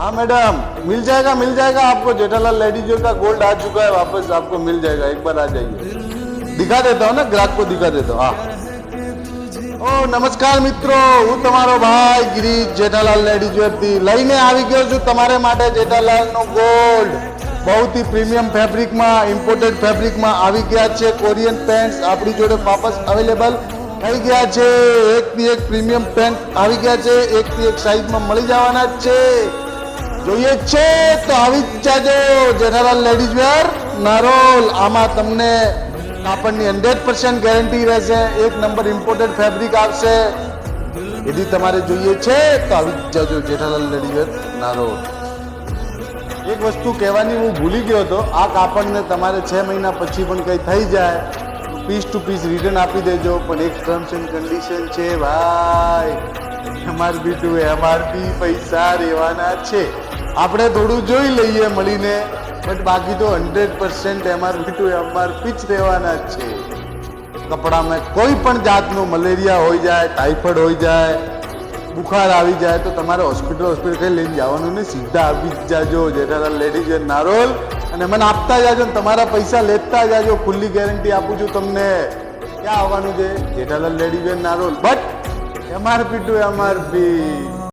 हाँ मैडम, मिल जाएगा आपको। जेठालाल लेडीज का गोल्ड आ चुका है, वापस आपको मिल जाएगा। एक बार आ जाइए, दिखा देता हूँ ना, ग्राहक को दिखा देता हूँ। हाँ ઓ નમસ્કાર મિત્રો, હું તમારો ભાઈ ગિરીશ જેઠાલાલ લેડીઝ વેરથી લઈને આવી ગયો છું તમારે માટે જેઠાલાલનો ગોલ્ડ। बहुत ही प्रीमियम फैब्रिक में, इम्पोर्टेड फैब्रिक में આવી ગયા છે। કોરિયન પેન્ટ્સ આપણી જોડે વાપસ અવેલેબલ થઈ ગયા છે। એકથી એક પ્રીમિયમ પેન્ટ આવી ગયા છે, એકથી એક સાઈઝમાં મળી જવાના જ છે। જોઈએ છે તો આવી જ જાજો। જેઠાલાલ લેડીઝ વેર નારોલ, આમાં તમને કાપડની 100% ગેરંટી રહેશે। એક નંબર ઇમ્પોર્ટેડ ફેબ્રિક આવશે। यदि તમારે જોઈએ છે તો આવી જ જાજો જેઠાલાલ લેડીઝ વેર નારોલ। એક વસ્તુ કહેવાની હું ભૂલી ગયો હતો, આ કાપડને તમારે 6 મહિના પછી પણ કંઈ થઈ જાય પીસ ટુ પીસ રિટર્ન આપી દેજો, પણ એક ટર્મ્સ એન્ડ કન્ડિશન છે ભાઈ। એમઆરપી ટુ એમઆરપી પૈસા રહેવાના છે। આપણે થોડું જોઈ લઈએ મળીને, બટ બાકી તો 100% એમઆરપી ટુ એમઆરપી જ રહેવાના છે। કપડામાં કોઈ પણ જાતનું મલેરિયા હોઈ જાય, ટાઇફોઇડ હોઈ જાય, બુખાર આવી જાય તો તમારે હોસ્પિટલ કઈ લઈને જવાનું ને, સીધા આપી જ જાજો જેઠાલાલ લેડીઝ વેર નારોલ, અને મને આપતા જાજો ને તમારા પૈસા લેતા જાજો। ખુલ્લી ગેરંટી આપું છું તમને। ક્યાં આવવાનું છે? Jethalal ladies wear Narol, but MRP to MRP.